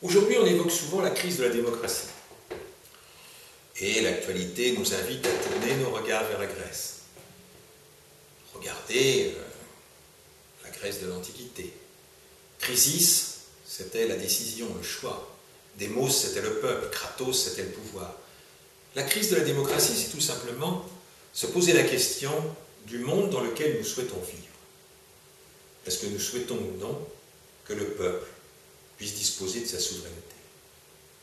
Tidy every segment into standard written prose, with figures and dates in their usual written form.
Aujourd'hui, on évoque souvent la crise de la démocratie. Et l'actualité nous invite à tourner nos regards vers la Grèce. Regardez la Grèce de l'Antiquité. Chrysis, c'était la décision, le choix. Démos, c'était le peuple. Kratos, c'était le pouvoir. La crise de la démocratie, c'est tout simplement se poser la question du monde dans lequel nous souhaitons vivre. Est-ce que nous souhaitons ou non que le peuple puisse disposer de sa souveraineté?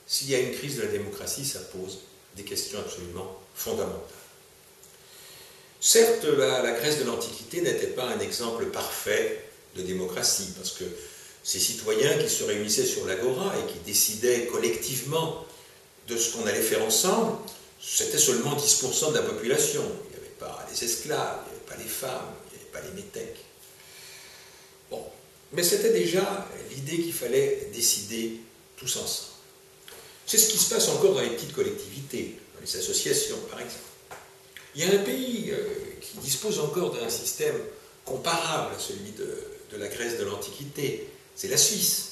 S'il y a une crise de la démocratie, ça pose des questions absolument fondamentales. Certes, la Grèce de l'Antiquité n'était pas un exemple parfait de démocratie, parce que ces citoyens qui se réunissaient sur l'agora et qui décidaient collectivement de ce qu'on allait faire ensemble, c'était seulement 10% de la population. Il n'y avait pas les esclaves, il n'y avait pas les femmes, il n'y avait pas les métèques. Bon, mais c'était déjà l'idée qu'il fallait décider tous ensemble. C'est ce qui se passe encore dans les petites collectivités, dans les associations par exemple. Il y a un pays qui dispose encore d'un système comparable à celui de la Grèce de l'Antiquité, c'est la Suisse.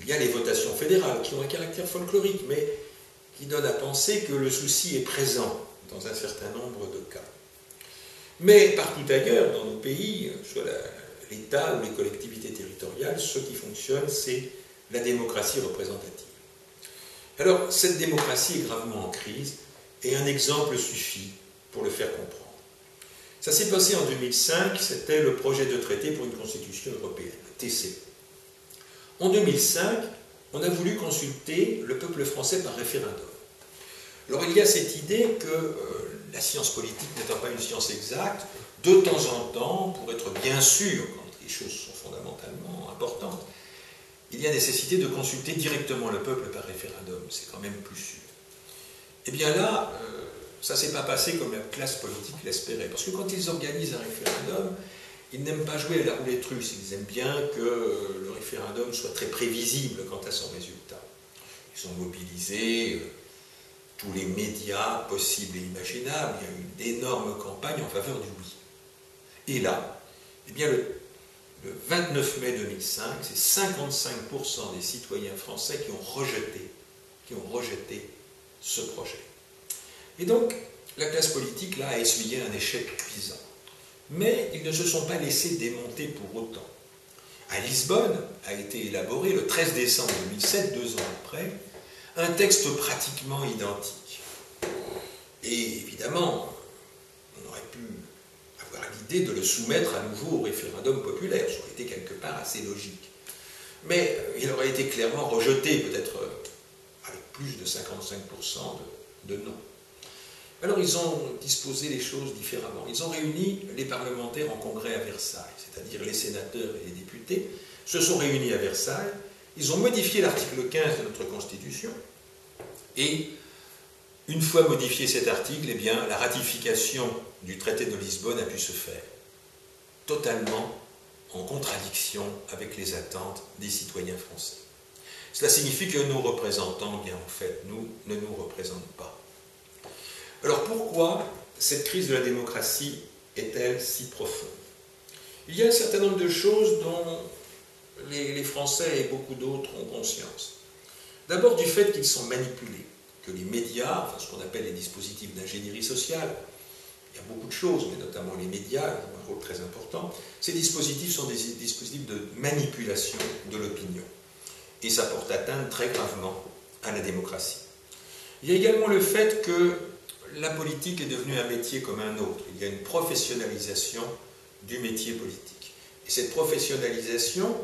Il y a les votations fédérales qui ont un caractère folklorique, mais qui donnent à penser que le souci est présent dans un certain nombre de cas. Mais partout ailleurs, dans nos pays, soit l'État ou les collectivités territoriales, ce qui fonctionne, c'est la démocratie représentative. Alors, cette démocratie est gravement en crise, et un exemple suffit pour le faire comprendre. Ça s'est passé en 2005, c'était le projet de traité pour une constitution européenne, le TCE. En 2005, on a voulu consulter le peuple français par référendum. Alors il y a cette idée que la science politique n'étant pas une science exacte, de temps en temps, pour être bien sûr, quand les choses sont fondamentalement importantes, il y a nécessité de consulter directement le peuple par référendum, c'est quand même plus sûr. Eh bien là, ça ne s'est pas passé comme la classe politique l'espérait, parce que quand ils organisent un référendum, ils n'aiment pas jouer à la roulette russe, ils aiment bien que le référendum soit très prévisible quant à son résultat. Ils ont mobilisé tous les médias possibles et imaginables, il y a eu une énorme campagne en faveur du oui. Et là, eh bien le 29 mai 2005, c'est 55% des citoyens français qui ont rejeté ce projet. Et donc, la classe politique, là, a essuyé un échec cuisant. Mais ils ne se sont pas laissés démonter pour autant. À Lisbonne a été élaboré, le 13 décembre 2007, 2 ans après, un texte pratiquement identique. Et évidemment, on aurait pu avoir l'idée de le soumettre à nouveau au référendum populaire, ça aurait été quelque part assez logique. Mais il aurait été clairement rejeté, peut-être avec plus de 55% de non. Alors ils ont disposé les choses différemment. Ils ont réuni les parlementaires en congrès à Versailles, c'est-à-dire les sénateurs et les députés, se sont réunis à Versailles, ils ont modifié l'article 15 de notre Constitution, et une fois modifié cet article, eh bien, la ratification du traité de Lisbonne a pu se faire, totalement en contradiction avec les attentes des citoyens français. Cela signifie que nos représentants, bien en fait, ne nous représentent pas. Alors pourquoi cette crise de la démocratie est-elle si profonde? Il y a un certain nombre de choses dont les Français et beaucoup d'autres ont conscience. D'abord du fait qu'ils sont manipulés, que les médias, enfin ce qu'on appelle les dispositifs d'ingénierie sociale, il y a beaucoup de choses, mais notamment les médias ont un rôle très important, ces dispositifs sont des dispositifs de manipulation de l'opinion. Et ça porte atteinte très gravement à la démocratie. Il y a également le fait que la politique est devenue un métier comme un autre. Il y a une professionnalisation du métier politique. Et cette professionnalisation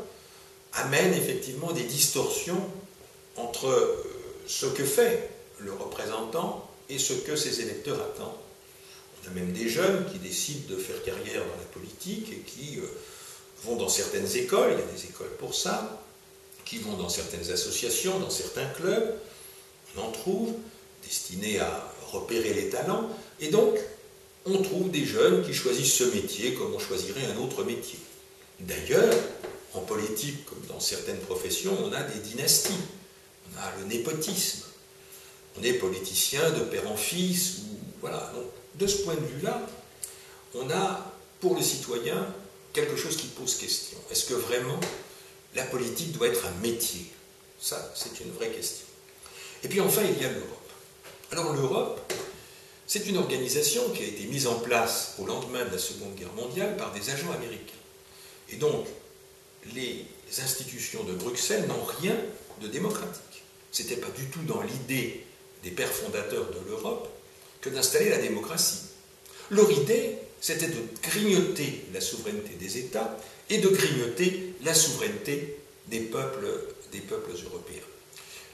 amène effectivement des distorsions entre ce que fait le représentant et ce que ses électeurs attendent. On a même des jeunes qui décident de faire carrière dans la politique et qui vont dans certaines écoles, il y a des écoles pour ça, qui vont dans certaines associations, dans certains clubs, on en trouve, destinés à repérer les talents, et donc on trouve des jeunes qui choisissent ce métier comme on choisirait un autre métier. D'ailleurs, en politique, comme dans certaines professions, on a des dynasties, on a le népotisme, on est politicien de père en fils, ou voilà. Donc, de ce point de vue-là, on a pour le citoyen quelque chose qui pose question. Est-ce que vraiment la politique doit être un métier? Ça, c'est une vraie question. Et puis enfin, il y a l'Europe. Alors l'Europe, c'est une organisation qui a été mise en place au lendemain de la Seconde Guerre mondiale par des agents américains. Et donc, les institutions de Bruxelles n'ont rien de démocratique. Ce n'était pas du tout dans l'idée des pères fondateurs de l'Europe que d'installer la démocratie. Leur idée, c'était de grignoter la souveraineté des États et de grignoter la souveraineté des peuples européens.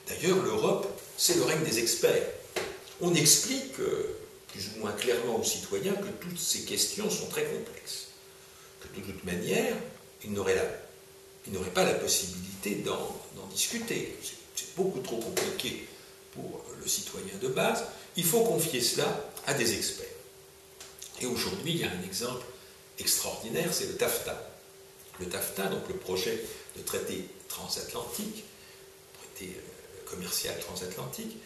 D'ailleurs, l'Europe, c'est le règne des experts. On explique plus ou moins clairement aux citoyens que toutes ces questions sont très complexes, que de toute manière, ils n'auraient pas la possibilité d'en discuter. C'est beaucoup trop compliqué pour le citoyen de base. Il faut confier cela à des experts. Et aujourd'hui, il y a un exemple extraordinaire, c'est le TAFTA. Le TAFTA, donc le projet de traité transatlantique, traité commercial transatlantique,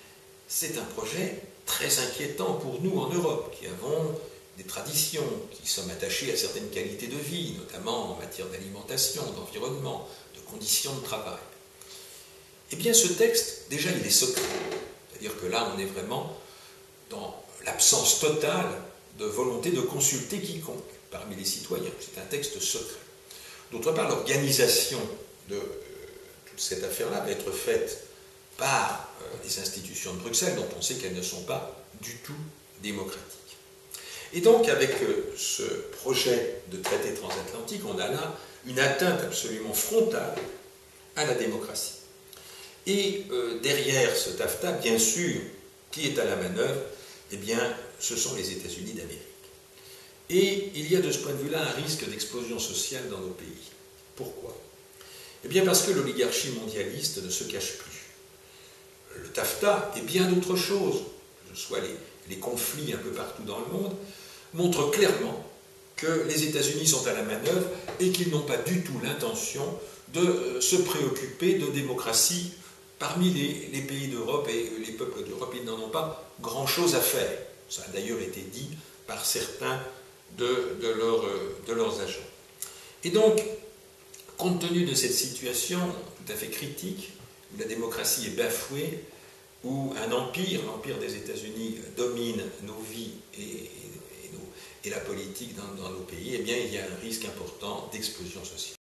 c'est un projet très inquiétant pour nous en Europe, qui avons des traditions, qui sommes attachés à certaines qualités de vie, notamment en matière d'alimentation, d'environnement, de conditions de travail. Eh bien, ce texte, déjà, il est secret. C'est-à-dire que là, on est vraiment dans l'absence totale de volonté de consulter quiconque parmi les citoyens. C'est un texte secret. D'autre part, l'organisation de toute cette affaire-là va être faite par les institutions de Bruxelles, dont on sait qu'elles ne sont pas du tout démocratiques. Et donc, avec ce projet de traité transatlantique, on a là une atteinte absolument frontale à la démocratie. Et derrière ce TAFTA, bien sûr, qui est à la manœuvre? Eh bien, ce sont les États-Unis d'Amérique. Et il y a de ce point de vue-là un risque d'explosion sociale dans nos pays. Pourquoi? Eh bien, parce que l'oligarchie mondialiste ne se cache plus. Le TAFTA et bien d'autres choses, que ce soit les conflits un peu partout dans le monde, montrent clairement que les États-Unis sont à la manœuvre et qu'ils n'ont pas du tout l'intention de se préoccuper de démocratie parmi les pays d'Europe et les peuples d'Europe. Ils n'en ont pas grand-chose à faire. Ça a d'ailleurs été dit par certains de leurs agents. Et donc, compte tenu de cette situation tout à fait critique, où la démocratie est bafouée, où un empire, l'empire des États-Unis, domine nos vies et la politique dans nos pays, eh bien, il y a un risque important d'explosion sociale.